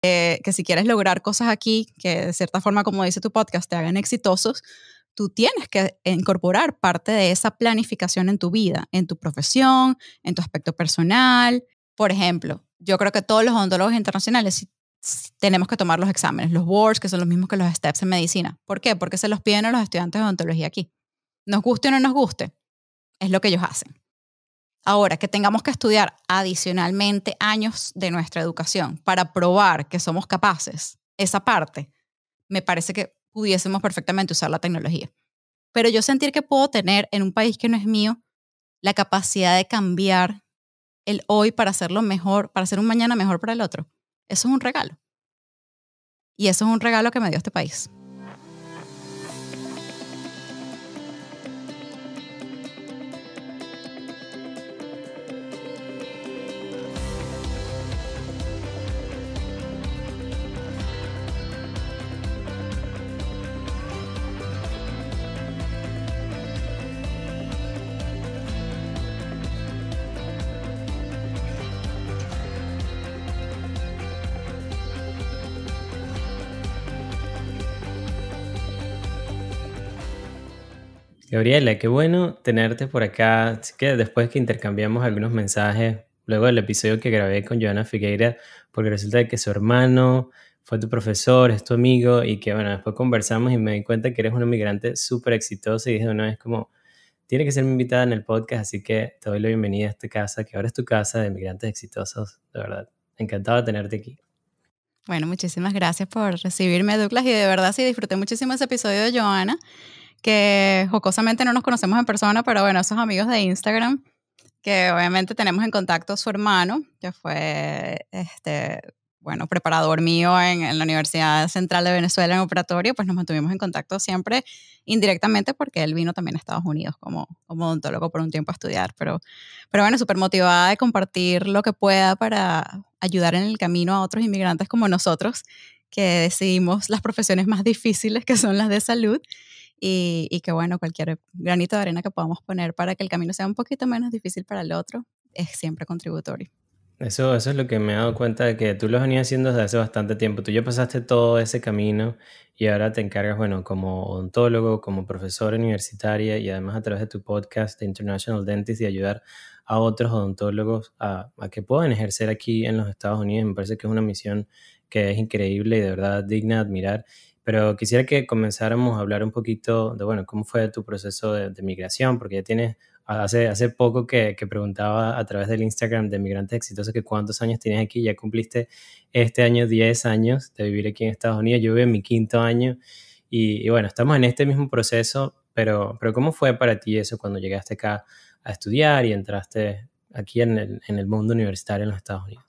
que si quieres lograr cosas aquí, que de cierta forma, como dice tu podcast, te hagan exitosos, tú tienes que incorporar parte de esa planificación en tu vida, en tu profesión, en tu aspecto personal. Por ejemplo, yo creo que todos los odontólogos internacionales tenemos que tomar los exámenes, los boards, que son los mismos que los steps en medicina. ¿Por qué? Porque se los piden a los estudiantes de odontología aquí. Nos guste o no nos guste, es lo que ellos hacen. Ahora, que tengamos que estudiar adicionalmente años de nuestra educación para probar que somos capaces, esa parte, me parece que pudiésemos perfectamente usar la tecnología. Pero yo sentir que puedo tener en un país que no es mío la capacidad de cambiar el hoy para hacerlo mejor, para hacer un mañana mejor para el otro, eso es un regalo. Y eso es un regalo que me dio este país. Gabriela, qué bueno tenerte por acá. Así que después que intercambiamos algunos mensajes, luego del episodio que grabé con Joana Figueira, porque resulta de que su hermano fue tu profesor, es tu amigo, y que bueno, después conversamos y me di cuenta que eres una migrante súper exitosa y dije una vez como, tiene que ser mi invitada en el podcast, así que te doy la bienvenida a esta casa, que ahora es tu casa de migrantes exitosos, de verdad. Encantado de tenerte aquí. Bueno, muchísimas gracias por recibirme, Douglas, y de verdad sí disfruté muchísimo ese episodio de Joana, que jocosamente no nos conocemos en persona, pero bueno, esos amigos de Instagram, que obviamente tenemos en contacto su hermano, que fue, bueno, preparador mío en la Universidad Central de Venezuela en operatorio, pues nos mantuvimos en contacto siempre indirectamente porque él vino también a Estados Unidos como odontólogo por un tiempo a estudiar, pero bueno, súper motivada de compartir lo que pueda para ayudar en el camino a otros inmigrantes como nosotros, que decidimos las profesiones más difíciles, que son las de salud, y que bueno, cualquier granito de arena que podamos poner para que el camino sea un poquito menos difícil para el otro es siempre contributorio. Eso es lo que me he dado cuenta de que tú lo has venido haciendo desde hace bastante tiempo. Tú ya pasaste todo ese camino y ahora te encargas, bueno, como odontólogo, como profesora universitaria y además a través de tu podcast de International Dentist y ayudar a otros odontólogos a que puedan ejercer aquí en los Estados Unidos. Me parece que es una misión que es increíble y de verdad digna de admirar. Pero quisiera que comenzáramos a hablar un poquito de, bueno, cómo fue tu proceso de migración, porque ya tienes hace poco que preguntaba a través del Instagram de Migrantes Exitosos que cuántos años tienes aquí. Ya cumpliste este año 10 años de vivir aquí en Estados Unidos. Yo vivo en mi 5º año y bueno, estamos en este mismo proceso, pero ¿cómo fue para ti eso cuando llegaste acá a estudiar y entraste aquí en el mundo universitario en los Estados Unidos?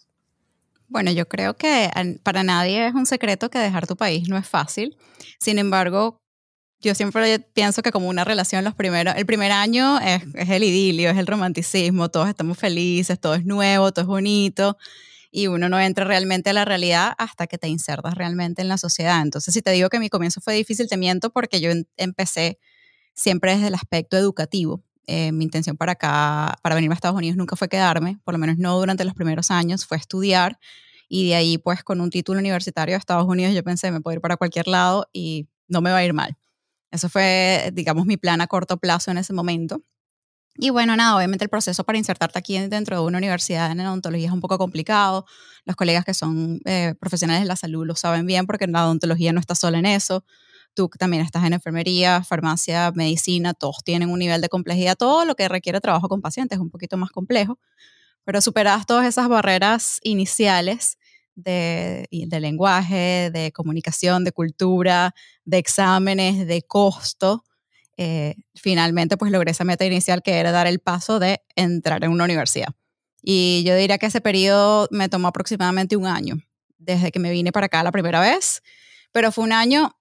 Bueno, yo creo que para nadie es un secreto que dejar tu país no es fácil. Sin embargo, yo siempre pienso que como una relación, el primer año es el idilio, es el romanticismo, todos estamos felices, todo es nuevo, todo es bonito, y uno no entra realmente a la realidad hasta que te insertas realmente en la sociedad. Entonces, si te digo que mi comienzo fue difícil, te miento porque yo empecé siempre desde el aspecto educativo. Mi intención para acá, para venirme a Estados Unidos nunca fue quedarme, por lo menos no durante los primeros años, fue estudiar, y de ahí pues con un título universitario de Estados Unidos yo pensé me puedo ir para cualquier lado y no me va a ir mal. Eso fue, digamos, mi plan a corto plazo en ese momento. Y bueno, nada, obviamente el proceso para insertarte aquí dentro de una universidad en odontología es un poco complicado. Los colegas que son profesionales de la salud lo saben bien porque la odontología no está sola en eso. Tú también estás en enfermería, farmacia, medicina, todos tienen un nivel de complejidad. Todo lo que requiere trabajo con pacientes es un poquito más complejo, pero superadas todas esas barreras iniciales de lenguaje, de comunicación, de cultura, de exámenes, de costo. Finalmente pues logré esa meta inicial que era dar el paso de entrar en una universidad. Y yo diría que ese periodo me tomó aproximadamente un año, desde que me vine para acá la primera vez, pero fue un año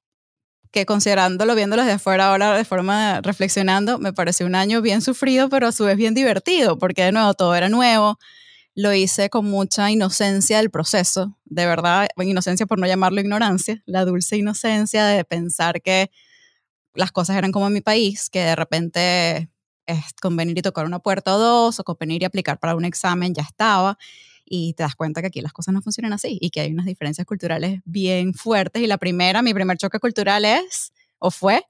que considerándolo, viéndolo desde afuera ahora de forma reflexionando, me pareció un año bien sufrido, pero a su vez bien divertido, porque de nuevo todo era nuevo, lo hice con mucha inocencia del proceso, de verdad, inocencia por no llamarlo ignorancia, la dulce inocencia de pensar que las cosas eran como en mi país, que de repente es con venir y tocar una puerta o dos, o con venir y aplicar para un examen ya estaba. y te das cuenta que aquí las cosas no funcionan así y que hay unas diferencias culturales bien fuertes. Y mi primer choque cultural fue,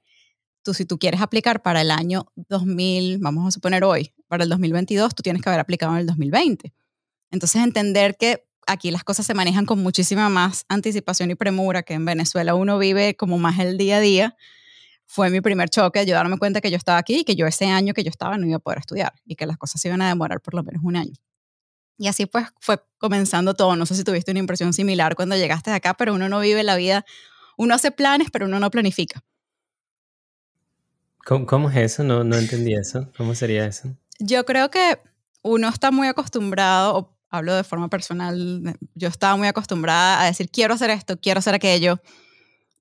si tú quieres aplicar para el año 2000, vamos a suponer hoy, para el 2022, tú tienes que haber aplicado en el 2020. Entonces entender que aquí las cosas se manejan con muchísima más anticipación y premura, que en Venezuela uno vive como más el día a día, fue mi primer choque de yo darme cuenta que yo estaba aquí y que yo ese año que yo estaba no iba a poder estudiar y que las cosas se iban a demorar por lo menos un año. Y así pues fue comenzando todo. No sé si tuviste una impresión similar cuando llegaste de acá, pero uno no vive la vida, uno hace planes, pero uno no planifica. ¿Cómo es eso? No entendí eso. ¿Cómo sería eso? Yo creo que uno está muy acostumbrado, o hablo de forma personal, yo estaba muy acostumbrada a decir quiero hacer esto, quiero hacer aquello,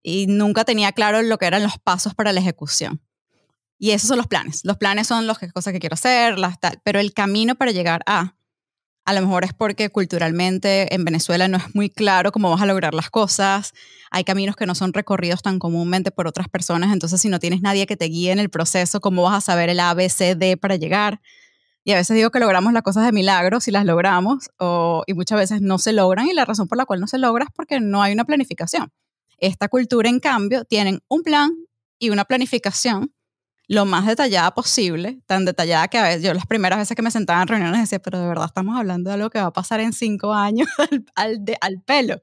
y nunca tenía claro lo que eran los pasos para la ejecución. Y esos son los planes. Los planes son las cosas que quiero hacer, pero el camino para llegar a lo mejor es porque culturalmente en Venezuela no es muy claro cómo vas a lograr las cosas. Hay caminos que no son recorridos tan comúnmente por otras personas, entonces si no tienes nadie que te guíe en el proceso, ¿cómo vas a saber el A, B, C, D para llegar? Y a veces digo que logramos las cosas de milagro si las logramos, y muchas veces no se logran, y la razón por la cual no se logra es porque no hay una planificación. Esta cultura, en cambio, tienen un plan y una planificación lo más detallada posible, tan detallada que a veces, yo las primeras veces que me sentaba en reuniones decía, pero de verdad estamos hablando de algo que va a pasar en 5 años al pelo.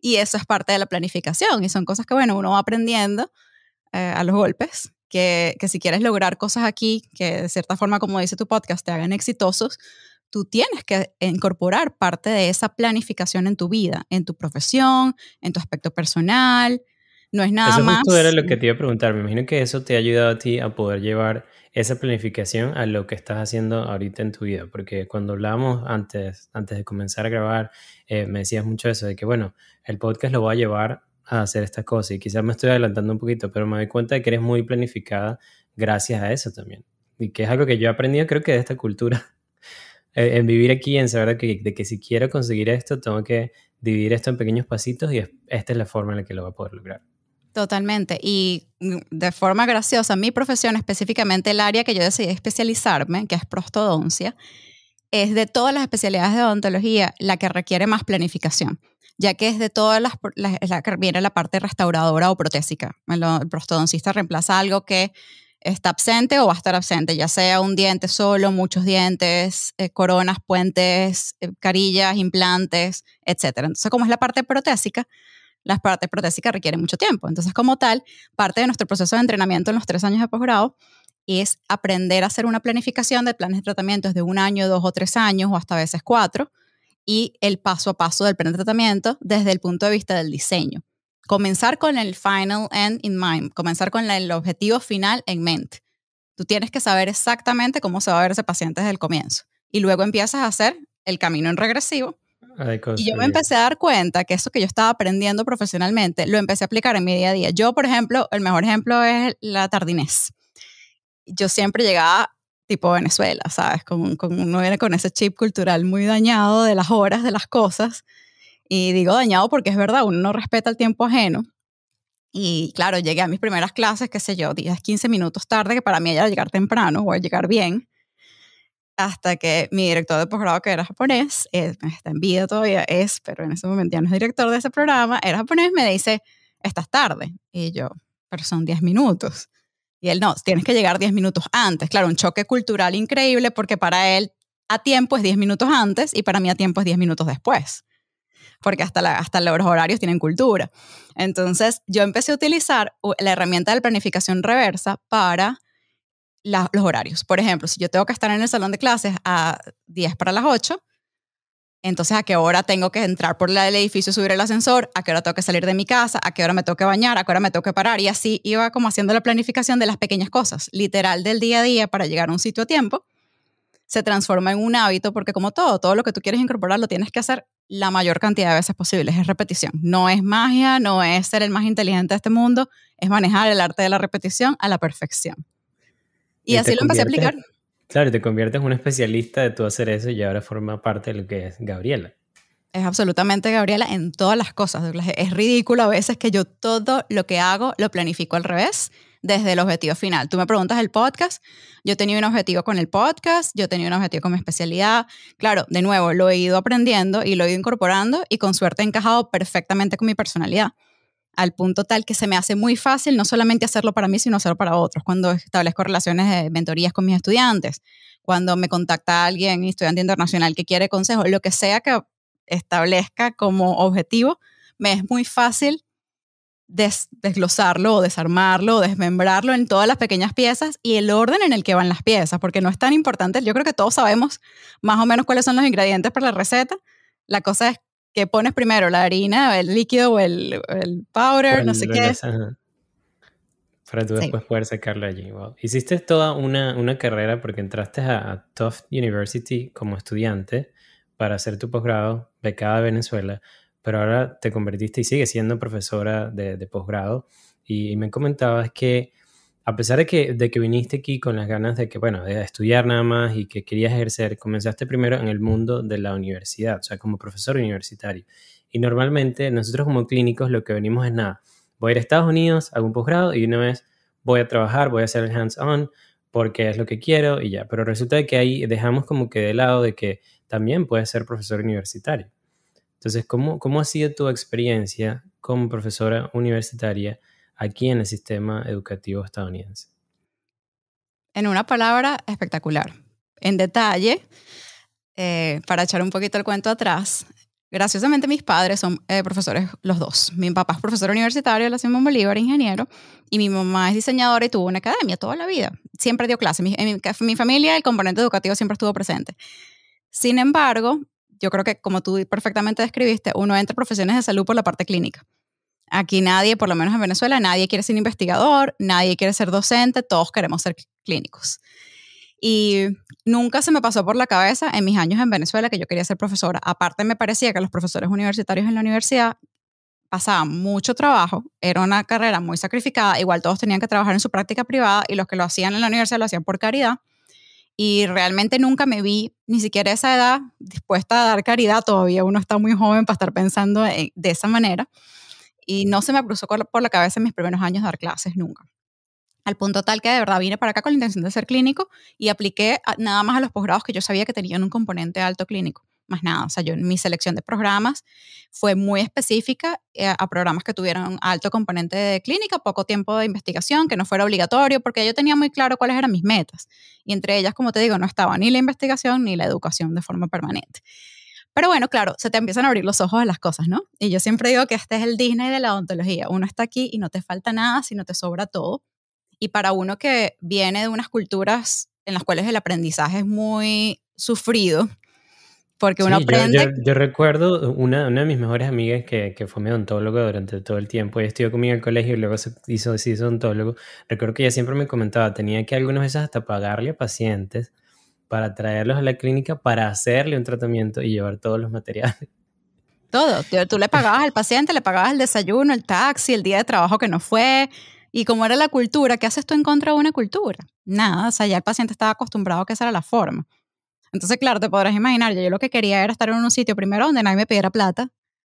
Y eso es parte de la planificación, y son cosas que, bueno, uno va aprendiendo a los golpes, que si quieres lograr cosas aquí, que de cierta forma, como dice tu podcast, te hagan exitosos, tú tienes que incorporar parte de esa planificación en tu vida, en tu profesión, en tu aspecto personal. No es nada Eso más. justo era lo que te iba a preguntar. Me imagino que eso te ha ayudado a ti a poder llevar esa planificación a lo que estás haciendo ahorita en tu vida. Porque cuando hablábamos antes de comenzar a grabar, me decías mucho eso, de que bueno, el podcast lo voy a llevar a hacer estas cosas. Y quizás me estoy adelantando un poquito, pero me doy cuenta de que eres muy planificada gracias a eso también. Y que es algo que yo he aprendido, creo que de esta cultura, en vivir aquí, en saber de que si quiero conseguir esto, tengo que dividir esto en pequeños pasitos y esta es la forma en la que lo voy a poder lograr. Totalmente. Y de forma graciosa, mi profesión, específicamente el área que yo decidí especializarme, que es prostodoncia, es de todas las especialidades de odontología la que requiere más planificación, ya que es de todas la que viene la parte restauradora o protésica. El prostodoncista reemplaza algo que está absente o va a estar absente, ya sea un diente solo, muchos dientes, coronas, puentes, carillas, implantes, etc. Entonces, como es la parte protésica, las partes protésicas requieren mucho tiempo. Entonces, como tal, parte de nuestro proceso de entrenamiento en los 3 años de posgrado es aprender a hacer una planificación de planes de tratamientos de 1 año, 2 o 3 años, o hasta a veces 4, y el paso a paso del plan de tratamiento desde el punto de vista del diseño. Comenzar con el final end in mind, comenzar con el objetivo final en mente. Tú tienes que saber exactamente cómo se va a ver ese paciente desde el comienzo. Y luego empiezas a hacer el camino en regresivo. Y yo me empecé a dar cuenta que eso que yo estaba aprendiendo profesionalmente, lo empecé a aplicar en mi día a día. Yo, por ejemplo, el mejor ejemplo es la tardinez. Yo siempre llegaba tipo Venezuela, ¿sabes? Uno viene con ese chip cultural muy dañado de las horas, de las cosas. Y digo dañado porque es verdad, uno no respeta el tiempo ajeno. Y claro, llegué a mis primeras clases, qué sé yo, 10, 15 minutos tarde, que para mí era llegar temprano o llegar bien. Hasta que mi director de posgrado, que era japonés, está en vida todavía, pero en ese momento ya no es director de ese programa, era japonés, me dice, estás tarde. Y yo, pero son 10 minutos. Y él, no, tienes que llegar 10 minutos antes. Claro, un choque cultural increíble porque para él a tiempo es 10 minutos antes y para mí a tiempo es 10 minutos después. Porque hasta los horarios tienen cultura. Entonces, yo empecé a utilizar la herramienta de planificación reversa para los horarios. Por ejemplo, si yo tengo que estar en el salón de clases a 10 para las 8, entonces a qué hora tengo que entrar por el edificio, subir el ascensor, a qué hora tengo que salir de mi casa, a qué hora me tengo que bañar, a qué hora me tengo que parar. Y así iba como haciendo la planificación de las pequeñas cosas, literal del día a día para llegar a un sitio a tiempo. Se transforma en un hábito porque como todo lo que tú quieres incorporar lo tienes que hacer la mayor cantidad de veces posible. Es repetición. No es magia, no es ser el más inteligente de este mundo, es manejar el arte de la repetición a la perfección. Y así lo empecé a aplicar. Claro, te conviertes en un especialista de tú hacer eso y ahora forma parte de lo que es Gabriela. Es absolutamente Gabriela en todas las cosas. Es ridículo a veces que yo todo lo que hago lo planifico al revés, desde el objetivo final. Tú me preguntas el podcast, yo tenía un objetivo con el podcast, yo tenía un objetivo con mi especialidad. Claro, de nuevo, lo he ido aprendiendo y lo he ido incorporando y con suerte he encajado perfectamente con mi personalidad, al punto tal que se me hace muy fácil no solamente hacerlo para mí, sino hacerlo para otros. Cuando establezco relaciones de mentorías con mis estudiantes, cuando me contacta alguien, estudiante internacional que quiere consejos, lo que sea que establezca como objetivo, me es muy fácil desglosarlo o desarmarlo o desmembrarlo en todas las pequeñas piezas y el orden en el que van las piezas, porque no es tan importante. Yo creo que todos sabemos más o menos cuáles son los ingredientes para la receta. La cosa es que pones primero la harina, el líquido o el powder, no sé qué. Para tú Sí. después poder sacarlo allí. Wow. Hiciste toda una carrera porque entraste a Tufts University como estudiante para hacer tu posgrado, becada de Venezuela, pero ahora te convertiste y sigues siendo profesora de posgrado. Y me comentabas que a pesar de que viniste aquí con las ganas de que, bueno, de estudiar nada más y que querías ejercer, comenzaste primero en el mundo de la universidad, o sea, como profesor universitario. Y normalmente nosotros como clínicos lo que venimos es nada. Voy a ir a Estados Unidos, hago un posgrado y una vez voy a trabajar, voy a hacer el hands-on porque es lo que quiero y ya. Pero resulta de que ahí dejamos como que de lado de que también puedes ser profesor universitario. Entonces, ¿cómo ha sido tu experiencia como profesora universitaria aquí en el sistema educativo estadounidense? En una palabra, espectacular. En detalle, para echar un poquito el cuento atrás, graciosamente mis padres son profesores los dos. Mi papá es profesor universitario de la Simón Bolívar, ingeniero, y mi mamá es diseñadora y tuvo una academia toda la vida. Siempre dio clases. En mi familia el componente educativo siempre estuvo presente. Sin embargo, yo creo que como tú perfectamente describiste, uno entra a profesiones de salud por la parte clínica. Aquí nadie, por lo menos en Venezuela, nadie quiere ser investigador, nadie quiere ser docente, todos queremos ser clínicos. Y nunca se me pasó por la cabeza en mis años en Venezuela que yo quería ser profesora. Aparte me parecía que los profesores universitarios en la universidad pasaban mucho trabajo, era una carrera muy sacrificada, igual todos tenían que trabajar en su práctica privada y los que lo hacían en la universidad lo hacían por caridad. Y realmente nunca me vi, ni siquiera a esa edad, dispuesta a dar caridad. Todavía uno está muy joven para estar pensando de esa manera. Y no se me cruzó por la cabeza en mis primeros años dar clases nunca. Al punto tal que de verdad vine para acá con la intención de ser clínico y apliqué nada más a los posgrados que yo sabía que tenían un componente alto clínico. Más nada, o sea, yo en mi selección de programas fue muy específica a programas que tuvieran alto componente de clínica, poco tiempo de investigación, que no fuera obligatorio, porque yo tenía muy claro cuáles eran mis metas. Y entre ellas, como te digo, no estaba ni la investigación ni la educación de forma permanente. Pero bueno, claro, se te empiezan a abrir los ojos a las cosas, ¿no? Y yo siempre digo que este es el Disney de la odontología. Uno está aquí y no te falta nada, sino te sobra todo. Y para uno que viene de unas culturas en las cuales el aprendizaje es muy sufrido, porque uno Sí, aprende. yo recuerdo una de mis mejores amigas que fue mi odontóloga durante todo el tiempo. Ella estudió conmigo en el colegio y luego se hizo odontólogo. Recuerdo que ella siempre me comentaba, tenía que algunas veces hasta pagarle a pacientes para traerlos a la clínica para hacerle un tratamiento y llevar todos los materiales. Todo. Tú le pagabas al paciente, le pagabas el desayuno, el taxi, el día de trabajo que no fue. Y como era la cultura, ¿qué haces tú en contra de una cultura? Nada, o sea, ya el paciente estaba acostumbrado a que esa era la forma. Entonces, claro, te podrás imaginar, yo lo que quería era estar en un sitio, primero, donde nadie me pidiera plata.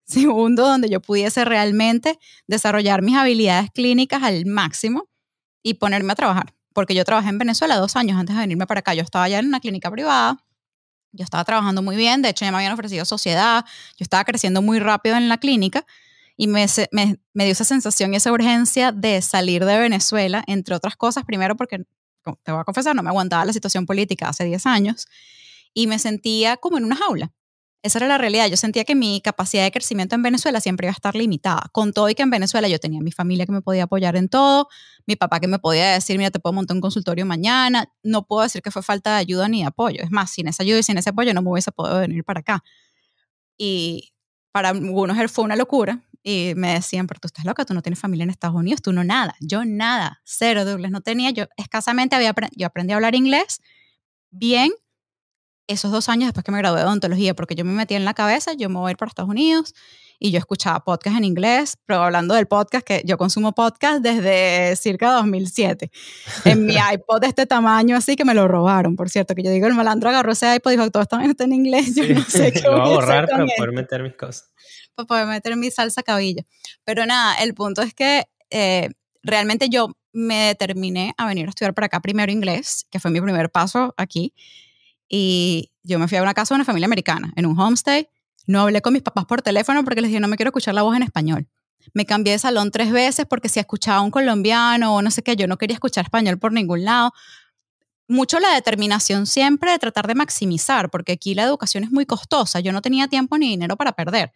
Segundo, donde yo pudiese realmente desarrollar mis habilidades clínicas al máximo y ponerme a trabajar. Porque yo trabajé en Venezuela 2 años antes de venirme para acá. Yo estaba ya en una clínica privada. Yo estaba trabajando muy bien, de hecho ya me habían ofrecido sociedad, yo estaba creciendo muy rápido en la clínica y me dio esa sensación y esa urgencia de salir de Venezuela, entre otras cosas, primero porque, te voy a confesar, no me aguantaba la situación política hace 10 años y me sentía como en una jaula. Esa era la realidad. Yo sentía que mi capacidad de crecimiento en Venezuela siempre iba a estar limitada. Con todo y que en Venezuela yo tenía mi familia que me podía apoyar en todo, mi papá que me podía decir, mira, te puedo montar un consultorio mañana. No puedo decir que fue falta de ayuda ni de apoyo. Es más, sin esa ayuda y sin ese apoyo no me hubiese podido venir para acá. Y para algunos fue una locura. Y me decían, pero tú estás loca, tú no tienes familia en Estados Unidos, tú no nada. Yo nada, cero, Douglas, no tenía. Yo escasamente yo aprendí a hablar inglés bien esos 2 años después que me gradué de odontología, porque yo me metí en la cabeza, yo me voy a ir para Estados Unidos, y yo escuchaba podcast en inglés, pero hablando del podcast, que yo consumo podcast desde cerca de 2007, en mi iPod de este tamaño, así que me lo robaron, por cierto, que yo digo, el malandro agarró ese iPod y dijo, todo está en inglés, yo Sí, no sé qué lo voy voy a a hacer borrar con para poder esto, meter mis cosas. para poder meter mi salsa cabilla. Pero nada, el punto es que realmente yo me determiné a venir a estudiar para acá primero inglés, que fue mi primer paso aquí. Y yo me fui a una casa de una familia americana, en un homestay. No hablé con mis papás por teléfono porque les dije, no me quiero escuchar la voz en español. Me cambié de salón 3 veces porque si escuchaba a un colombiano o no sé qué, yo no quería escuchar español por ningún lado. Mucho la determinación siempre de tratar de maximizar, porque aquí la educación es muy costosa. Yo no tenía tiempo ni dinero para perder.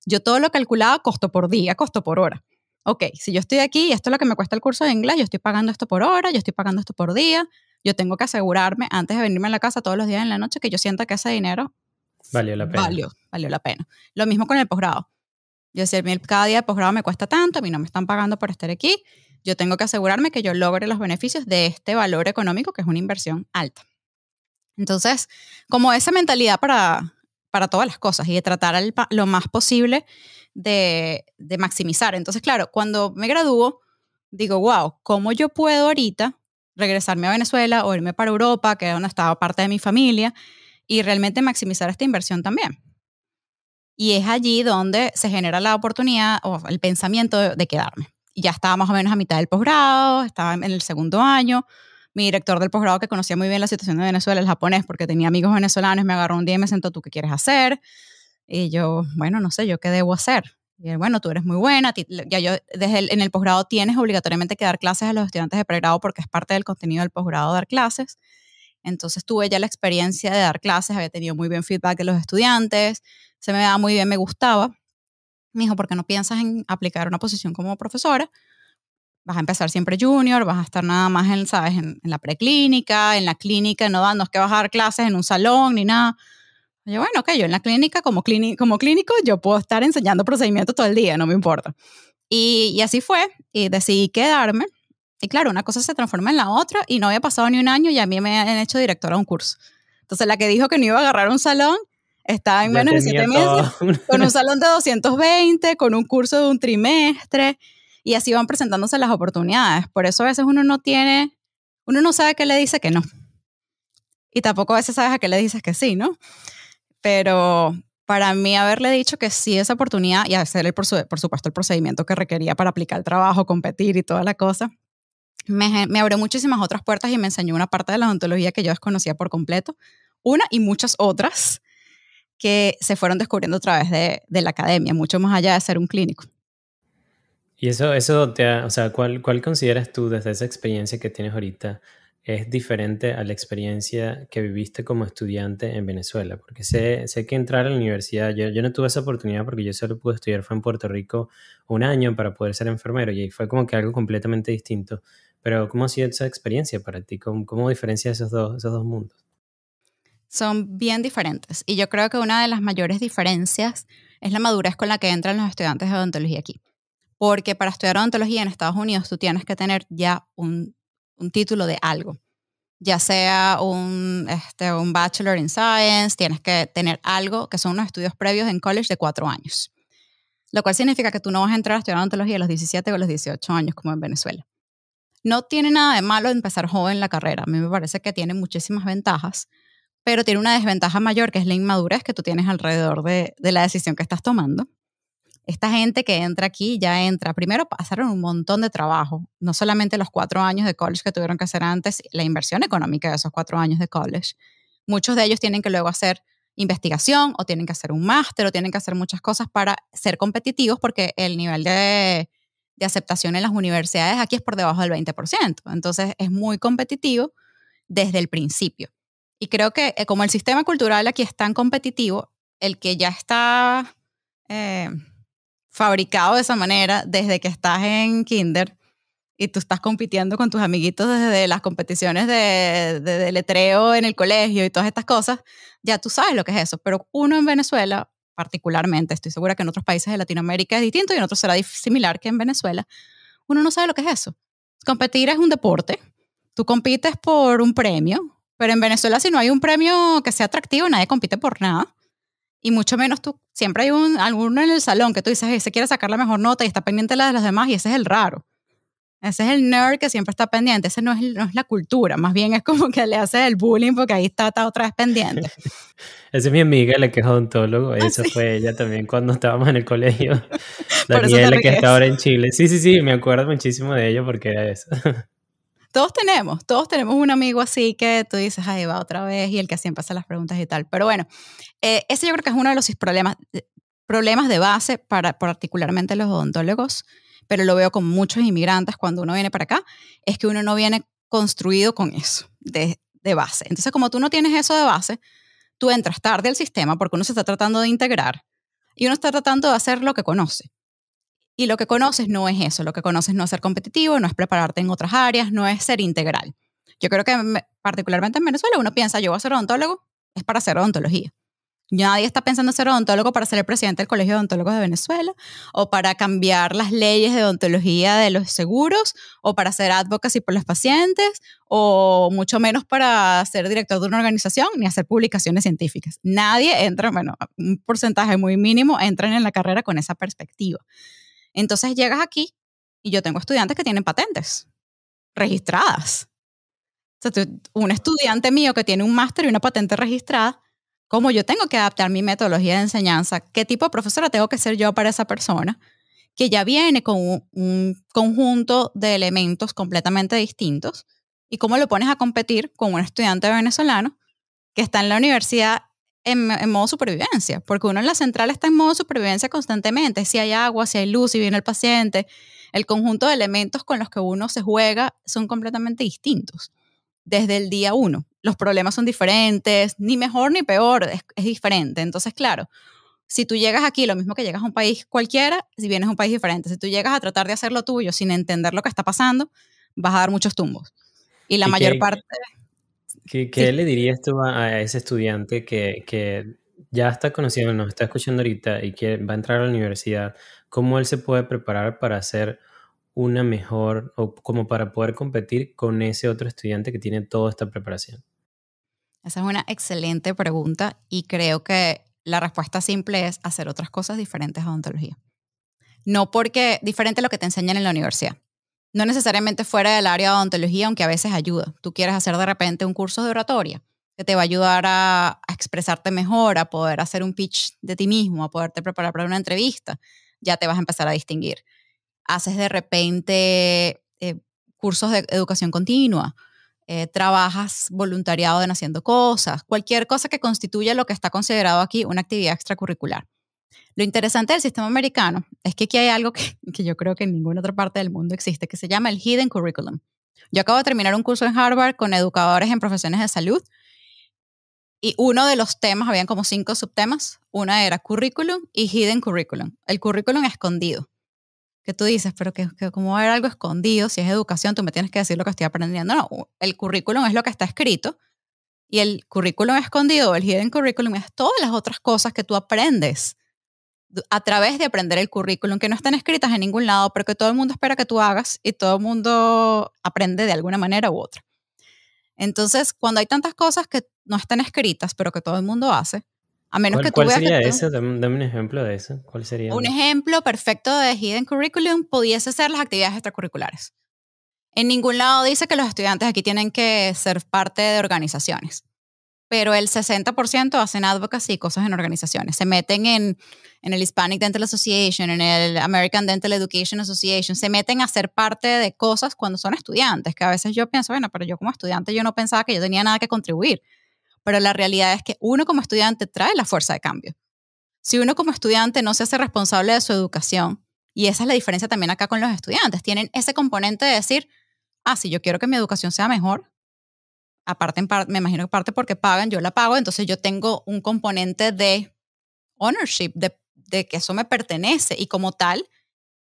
Yo todo lo calculaba costo por día, costo por hora. Ok, si yo estoy aquí y esto es lo que me cuesta el curso de inglés, yo estoy pagando esto por hora, yo estoy pagando esto por día, yo tengo que asegurarme antes de venirme a la casa todos los días en la noche que yo sienta que ese dinero Valió la pena. valió la pena. Lo mismo con el posgrado. Yo decía, cada día de posgrado me cuesta tanto, a mí no me están pagando por estar aquí, yo tengo que asegurarme que yo logre los beneficios de este valor económico que es una inversión alta. Entonces, como esa mentalidad para todas las cosas y de tratar lo más posible de maximizar. Entonces, claro, cuando me gradúo, digo, wow, ¿cómo yo puedo ahorita regresarme a Venezuela o irme para Europa, que es donde estaba parte de mi familia, y realmente maximizar esta inversión también? Y es allí donde se genera la oportunidad o el pensamiento de quedarme. Y ya estaba más o menos a mitad del posgrado, estaba en el segundo año. Mi director del posgrado, que conocía muy bien la situación de Venezuela, el japonés, porque tenía amigos venezolanos, me agarró un día y me sentó, ¿tú qué quieres hacer? Y yo, bueno, no sé, ¿yo qué debo hacer? Y él, bueno, tú eres muy buena. Ya yo, en el posgrado tienes obligatoriamente que dar clases a los estudiantes de pregrado porque es parte del contenido del posgrado dar clases. Entonces tuve ya la experiencia de dar clases, había tenido muy bien feedback de los estudiantes, se me daba muy bien, me gustaba. Me dijo, ¿por qué no piensas en aplicar una posición como profesora? Vas a empezar siempre junior, vas a estar nada más en, ¿sabes? En la preclínica, en la clínica, no es que vas a dar clases en un salón ni nada. Y yo, bueno, ok, yo en la clínica como clínico yo puedo estar enseñando procedimientos todo el día, no me importa. Y así fue, y decidí quedarme. Y claro, una cosa se transforma en la otra y no había pasado ni un año y a mí me han hecho directora de un curso. Entonces la que dijo que no iba a agarrar un salón estaba en Ya menos de tenía 7 meses todo. con un salón de 220, con un curso de un trimestre y así van presentándose las oportunidades. Por eso a veces uno no sabe qué le dice que no. Y tampoco a veces sabes a qué le dices que sí, ¿no? Pero para mí haberle dicho que sí esa oportunidad y hacer, por supuesto, el procedimiento que requería para aplicar el trabajo, competir y toda la cosa, me abrió muchísimas otras puertas y me enseñó una parte de la odontología que yo desconocía por completo. Una y muchas otras que se fueron descubriendo a través de la academia, mucho más allá de ser un clínico. Y o sea, ¿cuál consideras tú desde esa experiencia que tienes ahorita es diferente a la experiencia que viviste como estudiante en Venezuela? Porque sé que entrar a la universidad, yo no tuve esa oportunidad porque yo solo pude estudiar, fue en Puerto Rico un año para poder ser enfermero y fue como que algo completamente distinto. Pero ¿cómo ha sido esa experiencia para ti? ¿Cómo diferencia esos dos mundos? Son bien diferentes y yo creo que una de las mayores diferencias es la madurez con la que entran los estudiantes de odontología aquí. Porque para estudiar odontología en Estados Unidos tú tienes que tener ya un título de algo, ya sea un Bachelor in Science, tienes que tener algo que son unos estudios previos en college de 4 años, lo cual significa que tú no vas a entrar a estudiar odontología a los 17 o a los 18 años como en Venezuela. No tiene nada de malo empezar joven la carrera, a mí me parece que tiene muchísimas ventajas, pero tiene una desventaja mayor que es la inmadurez que tú tienes alrededor de la decisión que estás tomando. Esta gente que entra aquí ya entra, primero pasaron un montón de trabajo, no solamente los 4 años de college que tuvieron que hacer antes, la inversión económica de esos 4 años de college. Muchos de ellos tienen que luego hacer investigación o tienen que hacer un máster o tienen que hacer muchas cosas para ser competitivos porque el nivel de aceptación en las universidades aquí es por debajo del 20%. Entonces es muy competitivo desde el principio. Y creo que como el sistema cultural aquí es tan competitivo, el que ya está fabricado de esa manera desde que estás en kinder y tú estás compitiendo con tus amiguitos desde las competiciones de letreo en el colegio y todas estas cosas, ya tú sabes lo que es eso. Pero uno en Venezuela, particularmente, estoy segura que en otros países de Latinoamérica es distinto y en otros será similar que en Venezuela, uno no sabe lo que es eso. Competir es un deporte, tú compites por un premio, pero en Venezuela si no hay un premio que sea atractivo, nadie compite por nada. Y mucho menos tú, siempre hay alguno en el salón que tú dices, se quiere sacar la mejor nota y está pendiente de la de los demás y ese es el raro. Ese es el nerd que siempre está pendiente. Ese no es la cultura. Más bien es como que le hace el bullying porque ahí está otra vez pendiente. Esa es mi amiga, la que es odontólogo. Ah, Esa sí. fue ella también cuando estábamos en el colegio. Por eso te Daniela, que está ríes. ahora en Chile. Sí, sí, sí, me acuerdo muchísimo de ella porque era eso. Todos tenemos un amigo así que tú dices, ay, va otra vez, y el que siempre hace las preguntas y tal. Pero bueno, ese yo creo que es uno de los problemas de base para particularmente los odontólogos, pero lo veo con muchos inmigrantes cuando uno viene para acá, es que uno no viene construido con eso de base. Entonces, como tú no tienes eso de base, tú entras tarde al sistema porque uno se está tratando de integrar y uno está tratando de hacer lo que conoce. Y lo que conoces no es eso, lo que conoces no es ser competitivo, no es prepararte en otras áreas, no es ser integral. Yo creo que particularmente en Venezuela uno piensa, yo voy a ser odontólogo, es para hacer odontología. Nadie está pensando en ser odontólogo para ser el presidente del Colegio de Odontólogos de Venezuela o para cambiar las leyes de odontología de los seguros o para hacer advocacy por los pacientes o mucho menos para ser director de una organización ni hacer publicaciones científicas. Nadie entra, bueno, un porcentaje muy mínimo entran en la carrera con esa perspectiva. Entonces llegas aquí y yo tengo estudiantes que tienen patentes registradas. O sea, un estudiante mío que tiene un máster y una patente registrada, ¿cómo yo tengo que adaptar mi metodología de enseñanza? ¿Qué tipo de profesora tengo que ser yo para esa persona? Que ya viene con un conjunto de elementos completamente distintos. ¿Y cómo lo pones a competir con un estudiante venezolano que está en la universidad en modo supervivencia? Porque uno en la central está en modo supervivencia constantemente. Si hay agua, si hay luz, si viene el paciente, el conjunto de elementos con los que uno se juega son completamente distintos desde el día uno. Los problemas son diferentes, ni mejor ni peor, es diferente. Entonces, claro, si tú llegas aquí, lo mismo que llegas a un país cualquiera, si vienes a un país diferente, si tú llegas a tratar de hacer lo tuyo sin entender lo que está pasando, vas a dar muchos tumbos. Y la ¿Y mayor qué, parte, qué sí, le dirías tú a ese estudiante que ya está conociendo, nos está escuchando ahorita y que va a entrar a la universidad? ¿Cómo él se puede preparar para hacer una mejor o como para poder competir con ese otro estudiante que tiene toda esta preparación? esa es una excelente pregunta y creo que la respuesta simple es hacer otras cosas diferentes a odontología. No porque diferente a lo que te enseñan en la universidad. No necesariamente fuera del área de odontología, aunque a veces ayuda. Tú quieres hacer de repente un curso de oratoria que te va a ayudar a expresarte mejor, a poder hacer un pitch de ti mismo, a poderte preparar para una entrevista. Ya te vas a empezar a distinguir. Haces de repente cursos de educación continua, trabajas voluntariado en haciendo cosas, cualquier cosa que constituya lo que está considerado aquí una actividad extracurricular. Lo interesante del sistema americano es que aquí hay algo que yo creo que en ninguna otra parte del mundo existe, que se llama el Hidden Curriculum. Yo acabo de terminar un curso en Harvard con educadores en profesiones de salud y uno de los temas, habían como 5 subtemas, una era curriculum y hidden curriculum, el currículum escondido. Que tú dices, pero que ¿cómo va a haber algo escondido? Si es educación, tú me tienes que decir lo que estoy aprendiendo. No, el currículum es lo que está escrito y el currículum escondido, el hidden curriculum, es todas las otras cosas que tú aprendes a través de aprender el currículum, que no están escritas en ningún lado, pero que todo el mundo espera que tú hagas y todo el mundo aprende de alguna manera u otra. Entonces, cuando hay tantas cosas que no están escritas, pero que todo el mundo hace, a menos ¿Cuál, que tú cuál veas que sería tú... ese? Dame un ejemplo de eso. ¿Cuál sería? Un ejemplo perfecto de hidden curriculum pudiese ser las actividades extracurriculares. En ningún lado dice que los estudiantes aquí tienen que ser parte de organizaciones, pero el 60% hacen advocacy y cosas en organizaciones. Se meten en el Hispanic Dental Association, en el American Dental Education Association, se meten a ser parte de cosas cuando son estudiantes, que a veces yo pienso, bueno, pero yo como estudiante yo no pensaba que yo tenía nada que contribuir, pero la realidad es que uno como estudiante trae la fuerza de cambio. Si uno como estudiante no se hace responsable de su educación, y esa es la diferencia también acá con los estudiantes, tienen ese componente de decir, si yo quiero que mi educación sea mejor, aparte, me imagino que parte porque pagan, yo la pago, entonces yo tengo un componente de ownership, de que eso me pertenece y como tal,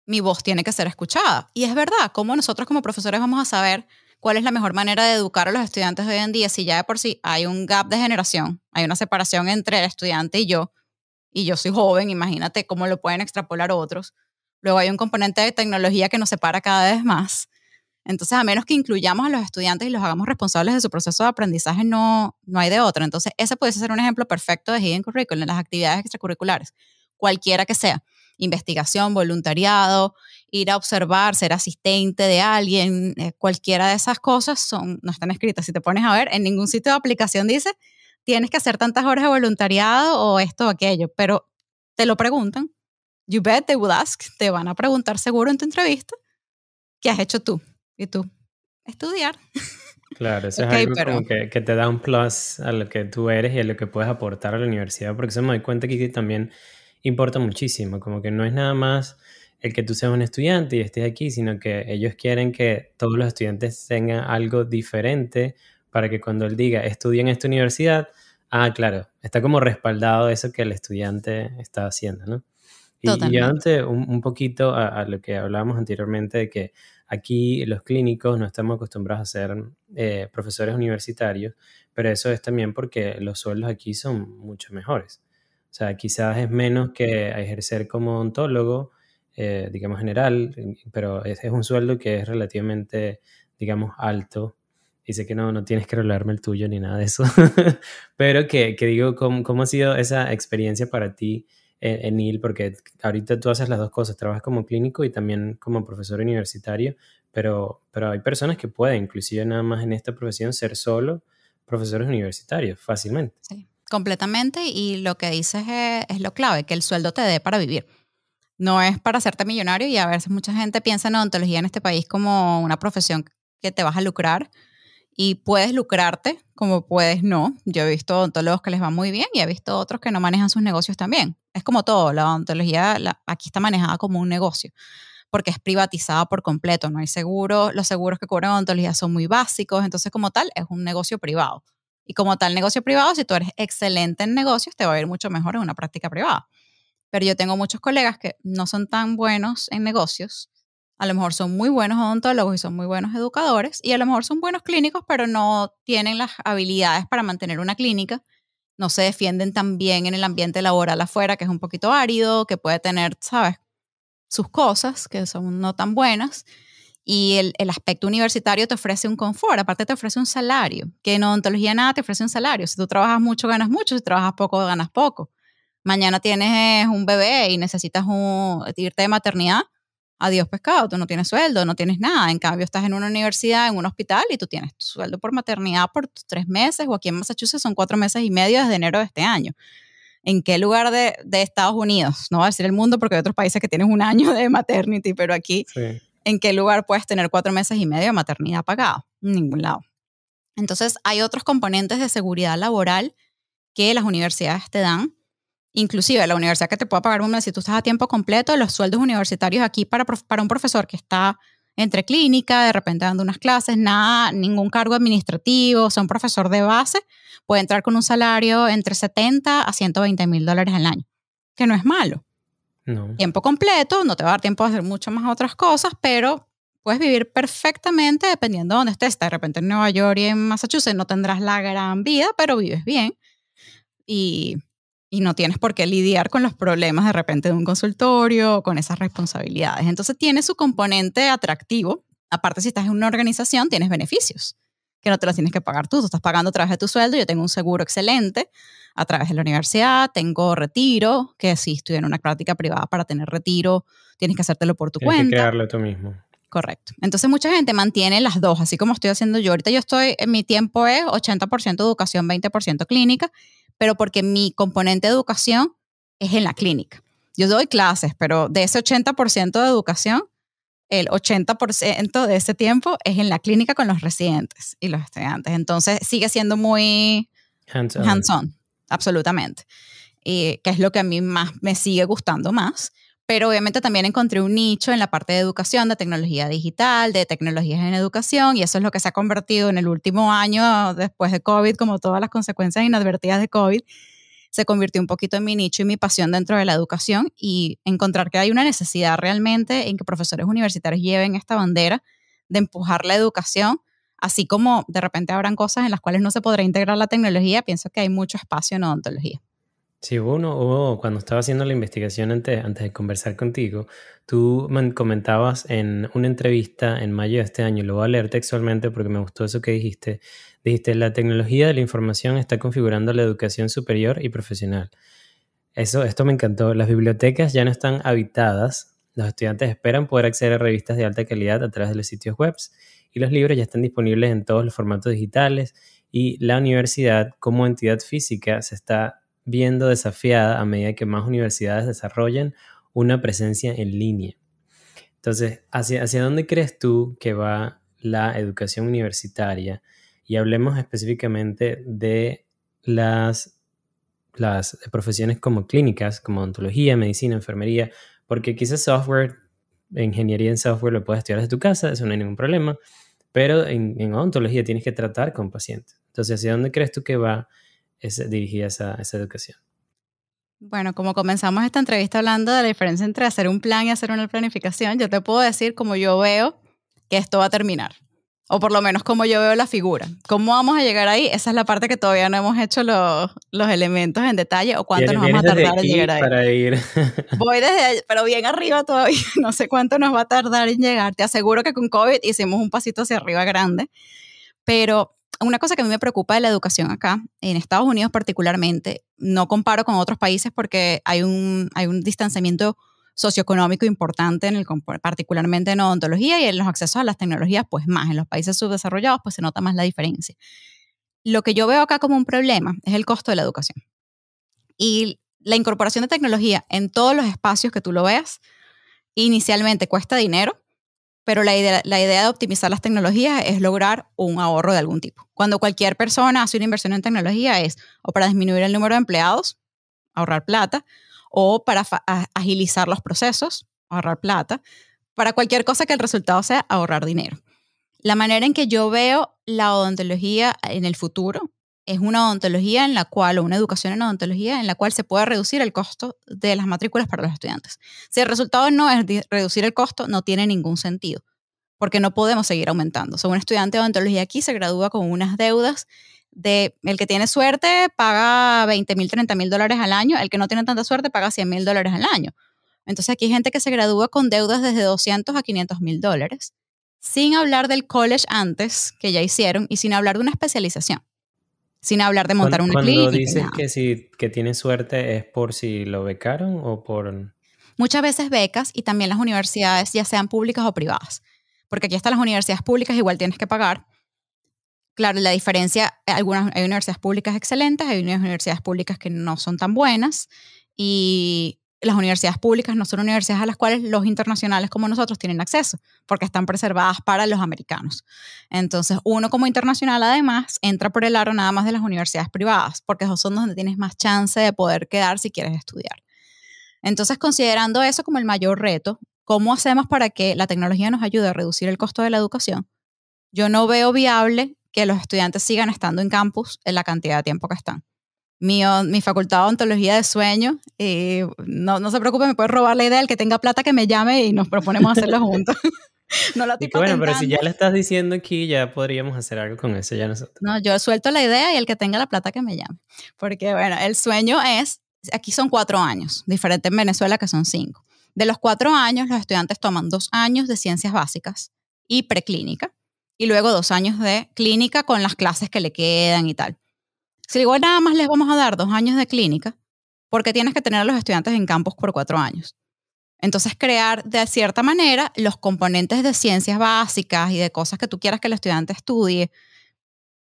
mi voz tiene que ser escuchada. Y es verdad, ¿cómo nosotros como profesores vamos a saber cuál es la mejor manera de educar a los estudiantes de hoy en día si ya de por sí hay un gap de generación, hay una separación entre el estudiante y yo soy joven, imagínate cómo lo pueden extrapolar otros. Luego hay un componente de tecnología que nos separa cada vez más. Entonces, a menos que incluyamos a los estudiantes y los hagamos responsables de su proceso de aprendizaje, no hay de otra. Entonces, ese puede ser un ejemplo perfecto de hidden curriculum, las actividades extracurriculares, cualquiera que sea. investigación, voluntariado, ir a observar, ser asistente de alguien, cualquiera de esas cosas no están escritas. Si te pones a ver, en ningún sitio de aplicación dice tienes que hacer tantas horas de voluntariado o esto o aquello, pero te lo preguntan. You bet they will ask. Te van a preguntar seguro en tu entrevista qué has hecho tú. Y tú, estudiar. Claro, eso es Ok, algo pero como que te da un plus a lo que tú eres y a lo que puedes aportar a la universidad, porque eso me doy cuenta que también importa muchísimo, como que no es nada más el que tú seas un estudiante y estés aquí, sino que ellos quieren que todos los estudiantes tengan algo diferente para que cuando él diga estudia en esta universidad, claro, está como respaldado eso que el estudiante está haciendo, ¿no? Y totalmente. llevándote un poquito a lo que hablábamos anteriormente, de que aquí los clínicos no estamos acostumbrados a ser profesores universitarios, pero eso es también porque los sueldos aquí son mucho mejores. O sea, quizás es menos que ejercer como odontólogo, digamos general, pero es un sueldo que es relativamente, digamos, alto. Y sé que no tienes que revelarme el tuyo ni nada de eso, pero que digo, ¿cómo ha sido esa experiencia para ti en NIL? Porque ahorita tú haces las dos cosas, trabajas como clínico y también como profesor universitario, pero hay personas que pueden, inclusive nada más en esta profesión, ser solo profesores universitarios fácilmente. Sí, completamente. Y lo que dices es lo clave, que el sueldo te dé para vivir. No es para hacerte millonario y a veces mucha gente piensa en odontología en este país como una profesión que te vas a lucrar y puedes lucrarte como puedes no. Yo he visto odontólogos que les va muy bien y he visto otros que no manejan sus negocios también. Es como todo, la odontología aquí está manejada como un negocio porque es privatizada por completo, no hay seguro, los seguros que cubren odontología son muy básicos, entonces como tal es un negocio privado. Y como tal negocio privado, si tú eres excelente en negocios, te va a ir mucho mejor en una práctica privada. Pero yo tengo muchos colegas que no son tan buenos en negocios, a lo mejor son muy buenos odontólogos y son muy buenos educadores, y a lo mejor son buenos clínicos, pero no tienen las habilidades para mantener una clínica, no se defienden tan bien en el ambiente laboral afuera, que es un poquito árido, que puede tener, ¿sabes?, sus cosas que son no tan buenas. Y el aspecto universitario te ofrece un confort, aparte te ofrece un salario, que en odontología nada te ofrece un salario. Si tú trabajas mucho, ganas mucho, si trabajas poco, ganas poco. Mañana tienes un bebé y necesitas irte de maternidad, adiós pescado, tú no tienes sueldo, no tienes nada. En cambio, estás en una universidad, en un hospital y tú tienes tu sueldo por maternidad por 3 meses, o aquí en Massachusetts son 4 meses y medio desde enero de este año. ¿En qué lugar de Estados Unidos? No voy a decir el mundo porque hay otros países que tienen un año de maternity, pero aquí, Sí. ¿en qué lugar puedes tener 4 meses y medio de maternidad pagado? En ningún lado. Entonces, hay otros componentes de seguridad laboral que las universidades te dan. Inclusive la universidad que te pueda pagar un mes, si tú estás a tiempo completo, los sueldos universitarios aquí para un profesor que está entre clínica, de repente dando unas clases, nada, ningún cargo administrativo, o sea, un profesor de base puede entrar con un salario entre 70 a $120,000 al año, que no es malo. No. Tiempo completo, no te va a dar tiempo de hacer muchas más otras cosas, pero puedes vivir perfectamente dependiendo de dónde estés. De repente en Nueva York y en Massachusetts no tendrás la gran vida, pero vives bien y, y no tienes por qué lidiar con los problemas de repente de un consultorio o con esas responsabilidades. Entonces tiene su componente atractivo. Aparte, si estás en una organización, tienes beneficios que no te los tienes que pagar tú. Tú estás pagando a través de tu sueldo. Yo tengo un seguro excelente a través de la universidad. Tengo retiro, que si estoy en una práctica privada, para tener retiro tienes que hacértelo por tu Tienes que cuenta. crearlo tú mismo. Correcto. Entonces mucha gente mantiene las dos, así como estoy haciendo yo. Ahorita en mi tiempo es 80% educación, 20% clínica, pero porque mi componente de educación es en la clínica. Yo doy clases, pero de ese 80% de educación, el 80% de ese tiempo es en la clínica con los residentes y los estudiantes. Entonces sigue siendo muy Hands-on. hands-on, absolutamente. Que es lo que a mí más me sigue gustando más. Pero obviamente también encontré un nicho en la parte de educación, de tecnología digital, de tecnologías en educación, y eso es lo que se ha convertido en el último año después de COVID, como todas las consecuencias inadvertidas de COVID, se convirtió un poquito en mi nicho y mi pasión dentro de la educación, y encontrar que hay una necesidad realmente en que profesores universitarios lleven esta bandera de empujar la educación, así como de repente habrán cosas en las cuales no se podrá integrar la tecnología. Pienso que hay mucho espacio en odontología. Sí, cuando estaba haciendo la investigación antes de conversar contigo, tú comentabas en una entrevista en mayo de este año, lo voy a leer textualmente porque me gustó eso que dijiste. Dijiste: la tecnología de la información está configurando la educación superior y profesional. Esto me encantó. Las bibliotecas ya no están habitadas. Los estudiantes esperan poder acceder a revistas de alta calidad a través de los sitios web y los libros ya están disponibles en todos los formatos digitales y la universidad como entidad física se está viendo desafiada a medida que más universidades desarrollan una presencia en línea. Entonces, ¿hacia dónde crees tú que va la educación universitaria? Y hablemos específicamente de las profesiones como clínicas, como odontología, medicina, enfermería, porque quizás ingeniería en software lo puedes estudiar desde tu casa, eso no hay ningún problema, pero en odontología tienes que tratar con pacientes. Entonces, ¿hacia dónde crees tú que va dirigida esa educación? Bueno, como comenzamos esta entrevista hablando de la diferencia entre hacer un plan y hacer una planificación, yo te puedo decir cómo yo veo que esto va a terminar. O por lo menos cómo yo veo la figura. ¿Cómo vamos a llegar ahí? Esa es la parte que todavía no hemos hecho los elementos en detalle o cuánto nos vamos a Vienes desde tardar en aquí llegar ahí. para ir. Voy desde ahí, pero bien arriba todavía. No sé cuánto nos va a tardar en llegar. Te aseguro que con COVID hicimos un pasito hacia arriba grande. Pero una cosa que a mí me preocupa de la educación acá, en Estados Unidos particularmente, no comparo con otros países porque hay un distanciamiento socioeconómico importante, particularmente en odontología y en los accesos a las tecnologías, pues más. En los países subdesarrollados, pues se nota más la diferencia. Lo que yo veo acá como un problema es el costo de la educación. Y la incorporación de tecnología en todos los espacios que tú lo veas, inicialmente cuesta dinero, pero la idea de optimizar las tecnologías es lograr un ahorro de algún tipo. Cuando cualquier persona hace una inversión en tecnología es o para disminuir el número de empleados, ahorrar plata, o para agilizar los procesos, ahorrar plata, para cualquier cosa que el resultado sea ahorrar dinero. La manera en que yo veo la odontología en el futuro es una odontología en la cual, o una educación en odontología en la cual se puede reducir el costo de las matrículas para los estudiantes. Si el resultado no es reducir el costo, no tiene ningún sentido, porque no podemos seguir aumentando. O sea, un estudiante de odontología aquí se gradúa con unas deudas el que tiene suerte paga $20,000, $30,000 al año, el que no tiene tanta suerte paga $100,000 al año. Entonces aquí hay gente que se gradúa con deudas desde $200,000 a $500,000, sin hablar del college antes, que ya hicieron, y sin hablar de una especialización, sin hablar de montar una Cuando clínica y dices nada. que tienes suerte, ¿es por si lo becaron o por...? Muchas veces becas y también las universidades, ya sean públicas o privadas, porque aquí están las universidades públicas, igual tienes que pagar. Claro, la diferencia, hay universidades públicas excelentes, hay universidades públicas que no son tan buenas, y las universidades públicas no son universidades a las cuales los internacionales como nosotros tienen acceso, porque están preservadas para los americanos. Entonces, uno como internacional además entra por el aro nada más de las universidades privadas, porque esos son donde tienes más chance de poder quedar si quieres estudiar. Entonces, considerando eso como el mayor reto, ¿cómo hacemos para que la tecnología nos ayude a reducir el costo de la educación? Yo no veo viable que los estudiantes sigan estando en campus en la cantidad de tiempo que están. Mi facultad de odontología de sueño, no se preocupe, me puede robar la idea, el que tenga plata que me llame y nos proponemos hacerlo juntos. No la estoy Y que bueno, pero si ya patentando. lo estás diciendo aquí, ya podríamos hacer algo con eso ya nosotros. No, yo suelto la idea y el que tenga la plata que me llame. Porque bueno, el sueño es, aquí son 4 años, diferente en Venezuela que son 5. De los 4 años, los estudiantes toman 2 años de ciencias básicas y preclínica, y luego 2 años de clínica con las clases que le quedan y tal. Si igual nada más les vamos a dar 2 años de clínica, porque tienes que tener a los estudiantes en campus por 4 años. Entonces, crear de cierta manera los componentes de ciencias básicas y de cosas que tú quieras que el estudiante estudie,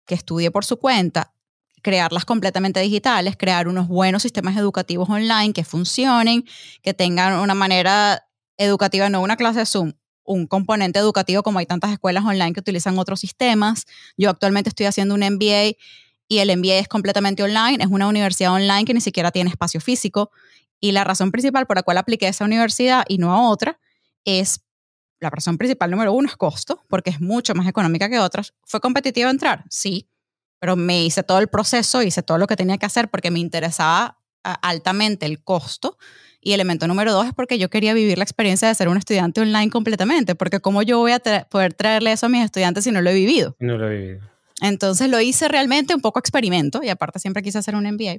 que estudie por su cuenta, crearlas completamente digitales, crear unos buenos sistemas educativos online que funcionen, que tengan una manera educativa, no una clase de Zoom, un componente educativo como hay tantas escuelas online que utilizan otros sistemas. Yo actualmente estoy haciendo un MBA y el MBA es completamente online, es una universidad online que ni siquiera tiene espacio físico, y la razón principal por la cual apliqué a esa universidad y no a otra es, la razón principal número 1 es costo, porque es mucho más económica que otras. ¿Fue competitivo entrar? Sí, pero me hice todo el proceso, hice todo lo que tenía que hacer porque me interesaba altamente el costo. Y elemento número 2 es porque yo quería vivir la experiencia de ser un estudiante online completamente, porque ¿cómo yo voy a poder traerle eso a mis estudiantes si no lo he vivido? No lo he vivido. Entonces lo hice realmente un poco experimento, y aparte siempre quise hacer un MBA,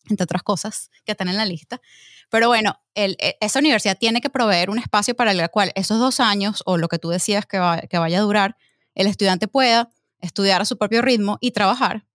entre otras cosas que están en la lista. Pero bueno, esa universidad tiene que proveer un espacio para el cual esos 2 años, o lo que tú decías que vaya a durar, el estudiante pueda estudiar a su propio ritmo y trabajar,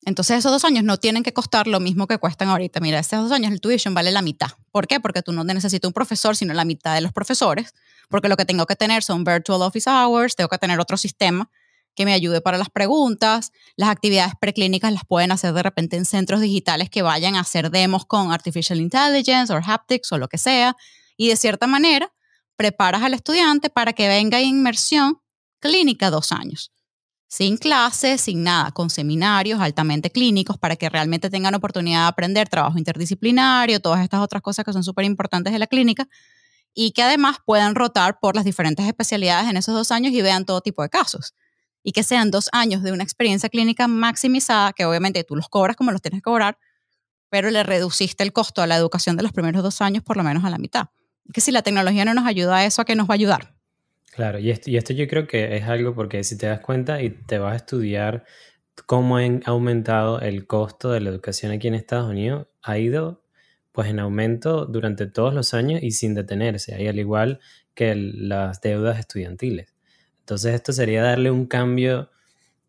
Entonces esos 2 años no tienen que costar lo mismo que cuestan ahorita. Mira, esos 2 años el tuition vale la mitad. ¿Por qué? Porque tú no necesitas un profesor, sino la mitad de los profesores, porque lo que tengo que tener son virtual office hours, tengo que tener otro sistema que me ayude para las preguntas, las actividades preclínicas las pueden hacer de repente en centros digitales que vayan a hacer demos con Artificial Intelligence o Haptics o lo que sea, y de cierta manera preparas al estudiante para que venga en inmersión clínica 2 años. Sin clases, sin nada, con seminarios altamente clínicos para que realmente tengan oportunidad de aprender trabajo interdisciplinario, todas estas otras cosas que son súper importantes de la clínica y que además puedan rotar por las diferentes especialidades en esos 2 años y vean todo tipo de casos. Y que sean 2 años de una experiencia clínica maximizada, que obviamente tú los cobras como los tienes que cobrar, pero le reduciste el costo a la educación de los primeros 2 años por lo menos a la mitad. Es que si la tecnología no nos ayuda a eso, ¿a qué nos va a ayudar? Claro, y esto yo creo que es algo porque si te das cuenta y te vas a estudiar cómo ha aumentado el costo de la educación aquí en Estados Unidos, ha ido pues en aumento durante todos los años y sin detenerse, ahí al igual que las deudas estudiantiles. Entonces esto sería darle un cambio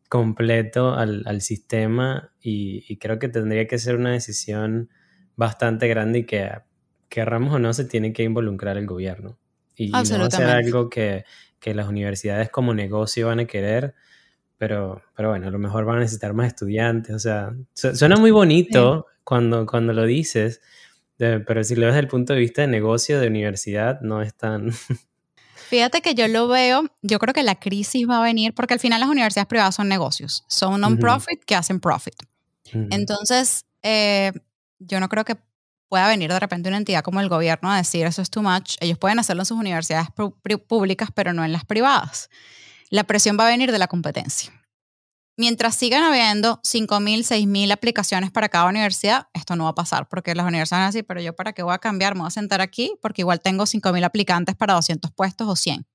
completo al sistema y creo que tendría que ser una decisión bastante grande y que querramos o no se tiene que involucrar el gobierno. Y no va a ser Absolutamente. algo que las universidades como negocio van a querer, pero bueno, a lo mejor van a necesitar más estudiantes. O sea, suena muy Sí. bonito cuando lo dices, pero si lo ves desde el punto de vista de negocio, de universidad, no es tan... Fíjate que yo lo veo, yo creo que la crisis va a venir porque al final las universidades privadas son negocios, son Ujú, non-profit que hacen profit. ujú. Entonces, yo no creo que pueda venir de repente una entidad como el gobierno a decir eso es too much. Ellos pueden hacerlo en sus universidades públicas, pero no en las privadas. La presión va a venir de la competencia. Mientras sigan habiendo 5.000, 6.000 aplicaciones para cada universidad, esto no va a pasar porque las universidades van a decir, pero yo para qué voy a cambiar, me voy a sentar aquí porque igual tengo 5.000 aplicantes para 200 puestos o 100.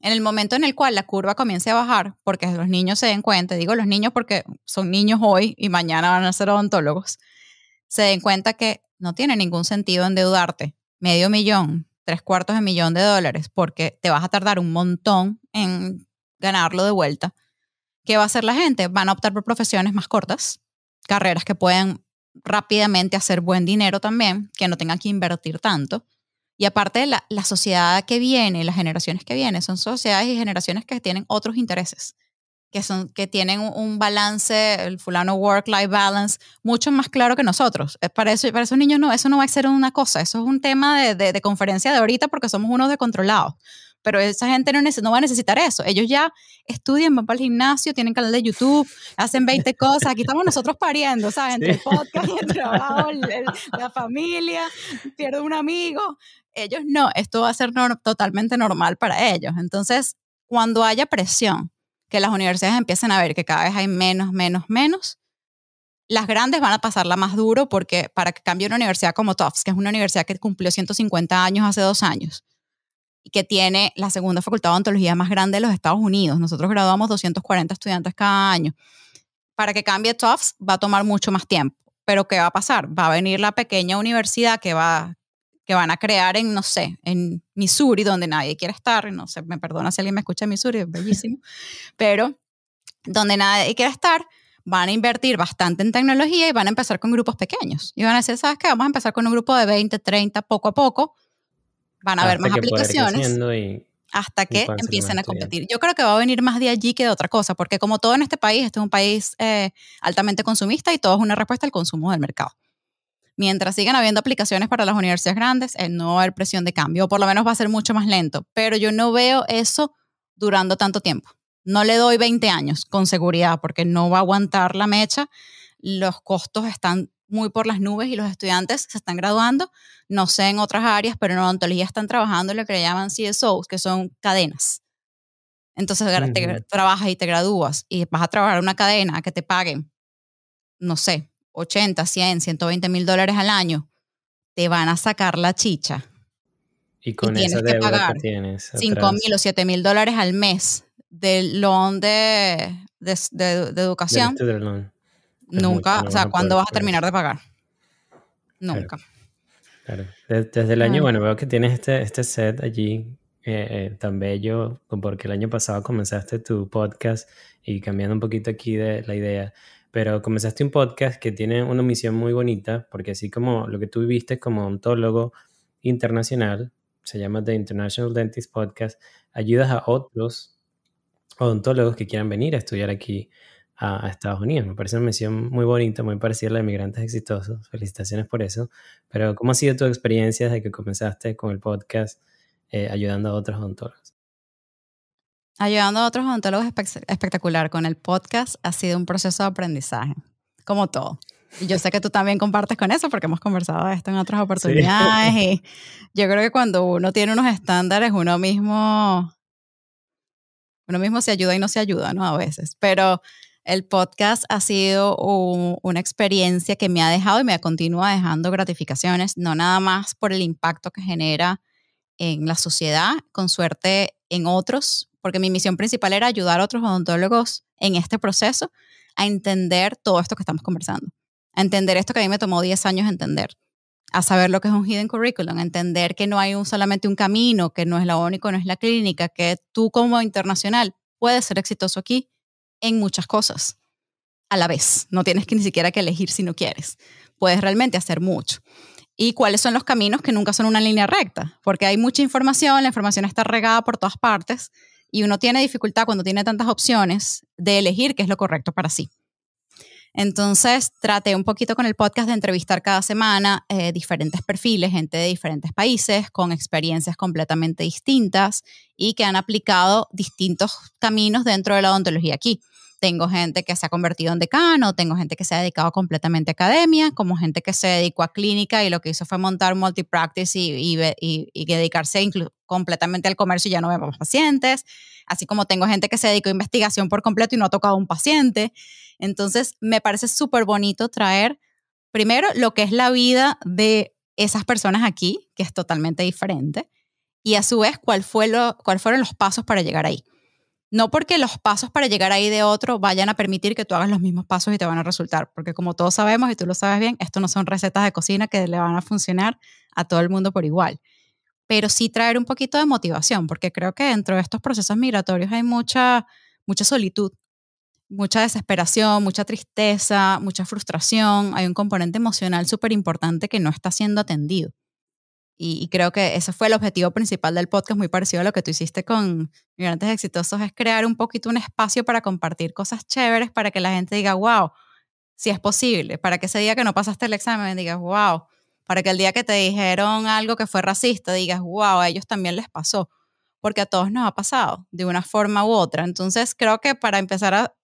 En el momento en el cual la curva comience a bajar, porque los niños se den cuenta, digo los niños porque son niños hoy y mañana van a ser odontólogos, se den cuenta que no tiene ningún sentido endeudarte $500,000, $750,000 porque te vas a tardar un montón en ganarlo de vuelta. ¿Qué va a hacer la gente? Van a optar por profesiones más cortas, carreras que puedan rápidamente hacer buen dinero también, que no tengan que invertir tanto. Y aparte, la sociedad que viene, las generaciones que vienen, son sociedades y generaciones que tienen otros intereses, que tienen un balance, el fulano work-life balance, mucho más claro que nosotros. Para esos niños no, eso no va a ser una cosa, eso es un tema de conferencia de ahorita porque somos unos descontrolados. Pero esa gente no va a necesitar eso. Ellos ya estudian, van para el gimnasio, tienen canal de YouTube, hacen 20 cosas. Aquí estamos nosotros pariendo, ¿sabes? Entre Sí. el podcast y el trabajo, la familia, pierdo un amigo. Ellos no, esto va a ser totalmente normal para ellos. Entonces, cuando haya presión, que las universidades empiecen a ver que cada vez hay menos, menos, menos, las grandes van a pasarla más duro porque para que cambie una universidad como Tufts, que es una universidad que cumplió 150 años hace 2 años y que tiene la segunda facultad de odontología más grande de los Estados Unidos. Nosotros graduamos 240 estudiantes cada año. Para que cambie Tufts va a tomar mucho más tiempo. Pero ¿qué va a pasar? Va a venir la pequeña universidad que van a crear en, no sé, en Missouri, donde nadie quiere estar. No sé, me perdona si alguien me escucha en Missouri, es bellísimo. Pero donde nadie quiere estar, van a invertir bastante en tecnología y van a empezar con grupos pequeños. Y van a decir, ¿sabes qué? Vamos a empezar con un grupo de 20, 30, poco a poco. Van a haber Hasta más que pueda ir aplicaciones creciendo y, hasta y que puedan salir más empiecen a estudiantes. competir. Yo creo que va a venir más de allí que de otra cosa, porque como todo en este es un país altamente consumista y todo es una respuesta al consumo del mercado. Mientras sigan habiendo aplicaciones para las universidades grandes, no va a haber presión de cambio, o por lo menos va a ser mucho más lento. Pero yo no veo eso durando tanto tiempo. No le doy 20 años con seguridad, porque no va a aguantar la mecha. Los costos están muy por las nubes y los estudiantes se están graduando. No sé en otras áreas, pero en odontología están trabajando en lo que le llaman CSOs, que son cadenas. Entonces Ujú. trabajas y te gradúas y vas a trabajar en una cadena que te paguen, no sé, 80, 100, $120,000 al año, te van a sacar la chicha Y y con esa tienes que deuda que pagar tienes 5,000 atrás o $7,000 al mes del loan de del educación. student loan, es mucho, Nunca, o no vas sea, a poder ¿cuándo vas a con eso. terminar de pagar? Claro, Nunca. claro. Desde el año, Ay, bueno, veo que tienes este set allí tan bello, porque el año pasado comenzaste tu podcast y cambiando un poquito aquí de la idea. pero comenzaste un podcast que tiene una misión muy bonita, porque así como lo que tú viviste como odontólogo internacional, se llama The International Dentist Podcast, ayudas a otros odontólogos que quieran venir a estudiar aquí a Estados Unidos. Me parece una misión muy bonita, muy parecida a la de Migrantes Exitosos. Felicitaciones por eso. Pero ¿cómo ha sido tu experiencia desde que comenzaste con el podcast ayudando a otros odontólogos? Ayudando a otros odontólogos espectacular. Con el podcast ha sido un proceso de aprendizaje, como todo. Y yo sé que tú también compartes con eso porque hemos conversado de esto en otras Sí. oportunidades. Y yo creo que cuando uno tiene unos estándares, uno mismo se ayuda y no se ayuda, ¿no? A veces. Pero el podcast ha sido una experiencia que me ha dejado y me continúa dejando gratificaciones, no nada más por el impacto que genera en la sociedad, con suerte en otros, porque mi misión principal era ayudar a otros odontólogos en este proceso a entender todo esto que estamos conversando, a entender esto que a mí me tomó 10 años entender, a saber lo que es un hidden curriculum, a entender que no hay solamente un camino, que no es lo único, no es la clínica, que tú como internacional puedes ser exitoso aquí en muchas cosas a la vez. No tienes que ni siquiera que elegir si no quieres. Puedes realmente hacer mucho. Y cuáles son los caminos que nunca son una línea recta, porque hay mucha información, la información está regada por todas partes y uno tiene dificultad cuando tiene tantas opciones de elegir qué es lo correcto para sí. Entonces traté un poquito con el podcast de entrevistar cada semana diferentes perfiles, gente de diferentes países con experiencias completamente distintas y que han aplicado distintos caminos dentro de la odontología aquí. Tengo gente que se ha convertido en decano, tengo gente que se ha dedicado completamente a academia, como gente que se dedicó a clínica y lo que hizo fue montar multipractice y dedicarse completamente al comercio y ya no ve más pacientes. Así como tengo gente que se dedicó a investigación por completo y no ha tocado un paciente. Entonces, me parece súper bonito traer, primero, lo que es la vida de esas personas aquí, que es totalmente diferente, y a su vez, cuáles fueron los pasos para llegar ahí. No porque los pasos para llegar ahí de otro vayan a permitir que tú hagas los mismos pasos y te van a resultar, porque como todos sabemos y tú lo sabes bien, esto no son recetas de cocina que le van a funcionar a todo el mundo por igual. Pero sí traer un poquito de motivación, porque creo que dentro de estos procesos migratorios hay mucha solitud, mucha desesperación, mucha tristeza, mucha frustración. Hay un componente emocional súper importante que no está siendo atendido. Y creo que ese fue el objetivo principal del podcast, muy parecido a lo que tú hiciste con Migrantes Exitosos, es crear un poquito un espacio para compartir cosas chéveres, para que la gente diga, wow, si es posible, para que ese día que no pasaste el examen digas, wow, para que el día que te dijeron algo que fue racista digas, wow, a ellos también les pasó, porque a todos nos ha pasado, de una forma u otra. Entonces creo que para empezar a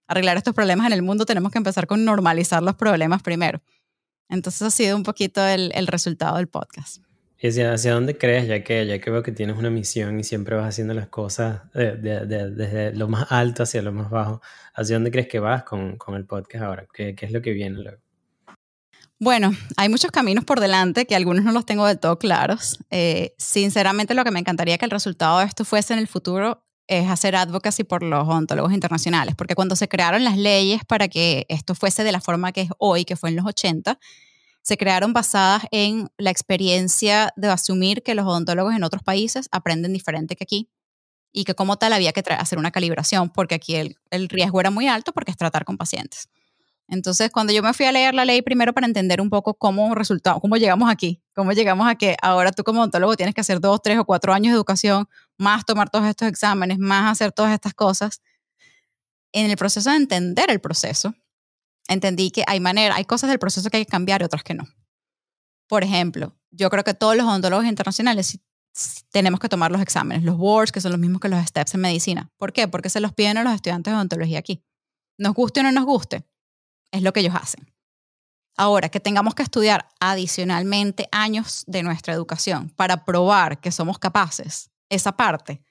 arreglar estos problemas en el mundo tenemos que empezar con normalizar los problemas primero. Entonces ha sido un poquito el resultado del podcast. ¿Y hacia dónde crees, ya que veo que tienes una misión y siempre vas haciendo las cosas desde lo más alto hacia lo más bajo? ¿Hacia dónde crees que vas con el podcast ahora? ¿Qué es lo que viene luego? Bueno, hay muchos caminos por delante que algunos no los tengo del todo claros. Sinceramente, lo que me encantaría que el resultado de esto fuese en el futuro es hacer advocacy por los odontólogos internacionales, porque cuando se crearon las leyes para que esto fuese de la forma que es hoy, que fue en los 80, se crearon basadas en la experiencia de asumir que los odontólogos en otros países aprenden diferente que aquí y que como tal había que hacer una calibración, porque aquí el riesgo era muy alto porque es tratar con pacientes. Entonces, cuando yo me fui a leer la ley primero para entender un poco cómo llegamos aquí, cómo llegamos a que ahora tú como odontólogo tienes que hacer 2, 3 o 4 años de educación, más tomar todos estos exámenes, más hacer todas estas cosas. En el proceso de entender el proceso, entendí que hay cosas del proceso que hay que cambiar y otras que no. Por ejemplo, yo creo que todos los odontólogos internacionales tenemos que tomar los exámenes, los boards, que son los mismos que los steps en medicina. ¿Por qué? Porque se los piden a los estudiantes de odontología aquí. Nos guste o no nos guste, es lo que ellos hacen. Ahora, que tengamos que estudiar adicionalmente años de nuestra educación para probar que somos capaces, esa parte,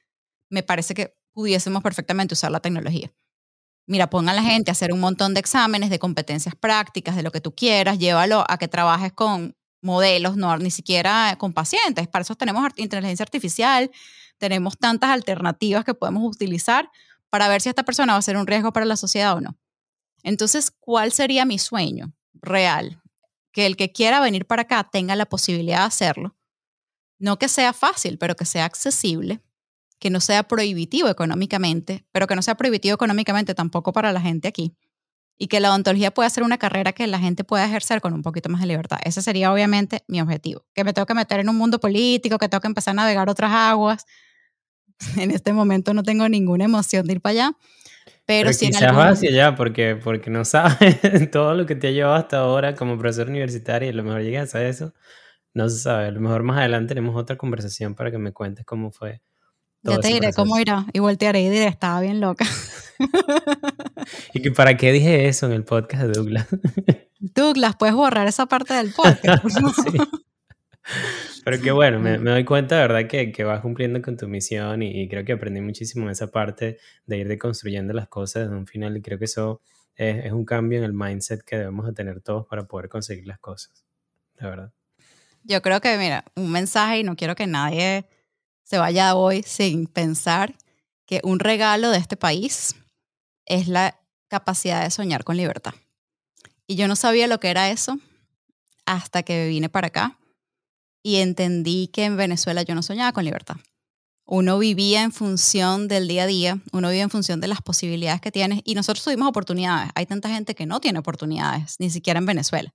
me parece que pudiésemos perfectamente usar la tecnología. Mira, pon a la gente a hacer un montón de exámenes de competencias prácticas, de lo que tú quieras, llévalo a que trabajes con modelos, no ni siquiera con pacientes. Para eso tenemos inteligencia artificial, tenemos tantas alternativas que podemos utilizar para ver si esta persona va a ser un riesgo para la sociedad o no. Entonces, ¿cuál sería mi sueño real? Que el que quiera venir para acá tenga la posibilidad de hacerlo. No que sea fácil, pero que sea accesible, que no sea prohibitivo económicamente, pero que no sea prohibitivo económicamente tampoco para la gente aquí, y que la odontología pueda ser una carrera que la gente pueda ejercer con un poquito más de libertad. Ese sería obviamente mi objetivo. Que me tengo que meter en un mundo político, que tengo que empezar a navegar otras aguas. En este momento no tengo ninguna emoción de ir para allá, pero Pero si en quizás algún vas momento... hacia allá porque no sabes todo lo que te ha llevado hasta ahora como profesor universitario y a lo mejor llegas a eso, no se sabe. A lo mejor más adelante tenemos otra conversación para que me cuentes cómo fue Ya todo te ese diré cómo proceso. irá y voltearé y diré, estaba bien loca. ¿Y que para qué dije eso en el podcast de Douglas? Douglas, ¿puedes borrar esa parte del podcast, por favor? Sí. Pero qué bueno, me, Bueno, me doy cuenta, de verdad, que vas cumpliendo con tu misión y creo que aprendí muchísimo en esa parte de ir deconstruyendo las cosas desde un final y creo que eso es un cambio en el mindset que debemos de tener todos para poder conseguir las cosas, de verdad. yo creo que, mira, un mensaje y no quiero que nadie se vaya hoy sin pensar que un regalo de este país es la capacidad de soñar con libertad. Y yo no sabía lo que era eso hasta que vine para acá y entendí que en Venezuela yo no soñaba con libertad. Uno vivía en función del día a día, uno vive en función de las posibilidades que tienes y nosotros tuvimos oportunidades. Hay tanta gente que no tiene oportunidades, ni siquiera en Venezuela.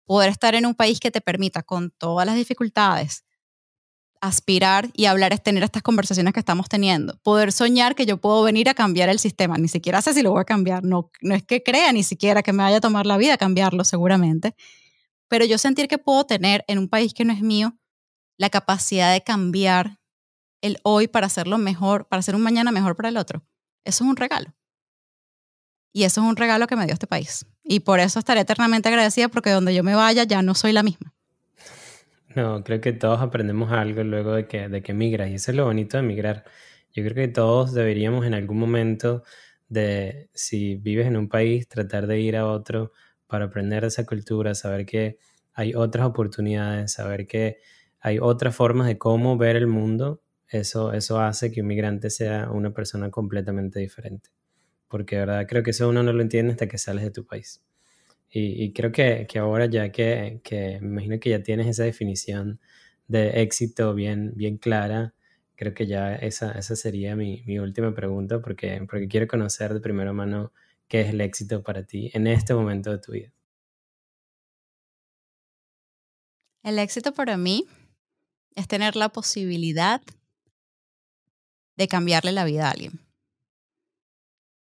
Poder estar en un país que te permita, con todas las dificultades, aspirar y hablar es tener estas conversaciones que estamos teniendo. Poder soñar que yo puedo venir a cambiar el sistema. Ni siquiera sé si lo voy a cambiar. No, no es que crea ni siquiera que me vaya a tomar la vida cambiarlo seguramente. Pero yo sentir que puedo tener en un país que no es mío la capacidad de cambiar el hoy para hacerlo mejor, para hacer un mañana mejor para el otro. Eso es un regalo. Y eso es un regalo que me dio este país. Y por eso estaré eternamente agradecida porque donde yo me vaya ya no soy la misma. No, creo que todos aprendemos algo luego de que migras y eso es lo bonito de migrar. Yo creo que todos deberíamos en algún momento de, si vives en un país, tratar de ir a otro para aprender de esa cultura, saber que hay otras oportunidades, saber que hay otras formas de cómo ver el mundo. Eso hace que un migrante sea una persona completamente diferente. Porque de verdad creo que eso uno no lo entiende hasta que sales de tu país. Y creo que ahora ya que me imagino que ya tienes esa definición de éxito bien clara, creo que ya esa sería mi última pregunta porque quiero conocer de primera mano qué es el éxito para ti en este momento de tu vida. El éxito para mí es tener la posibilidad de cambiarle la vida a alguien.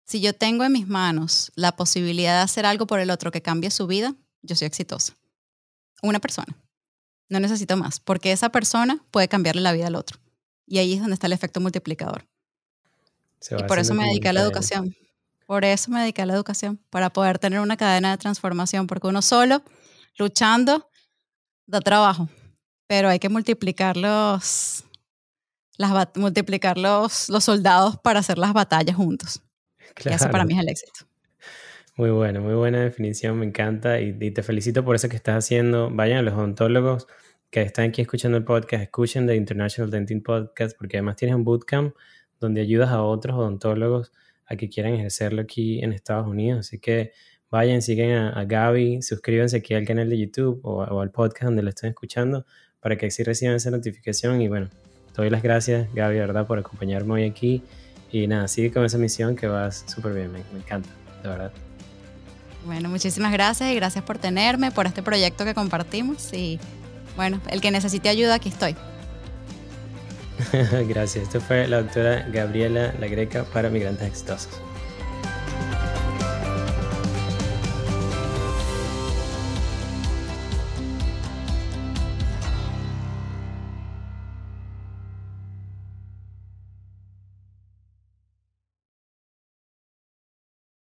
Si yo tengo en mis manos la posibilidad de hacer algo por el otro que cambie su vida, yo soy exitosa. Una persona. No necesito más, porque esa persona puede cambiarle la vida al otro. Y ahí es donde está el efecto multiplicador. Se Y va por eso haciendo me como dediqué una a la cadena. educación. Por eso me dediqué a la educación, para poder tener una cadena de transformación, porque uno solo, luchando, da trabajo. Pero hay que multiplicar multiplicar los soldados para hacer las batallas juntos. Y eso para Claro, mí es el éxito. muy buena definición, me encanta y te felicito por eso que estás haciendo. Vayan a los odontólogos que están aquí escuchando el podcast, escuchen The International Dental Podcast porque además tienes un bootcamp donde ayudas a otros odontólogos a que quieran ejercerlo aquí en Estados Unidos. Así que vayan, siguen a Gaby, suscríbanse aquí al canal de YouTube o al podcast donde lo estén escuchando para que así reciban esa notificación. Y bueno, te doy las gracias, Gaby, de verdad, por acompañarme hoy aquí. Y nada, sigue con esa misión que vas súper bien, me encanta, de verdad. Bueno, muchísimas gracias y gracias por tenerme, por este proyecto que compartimos. Y bueno, el que necesite ayuda, aquí estoy. Gracias. Esto fue la doctora Gabriela La Greca para Migrantes Exitosos.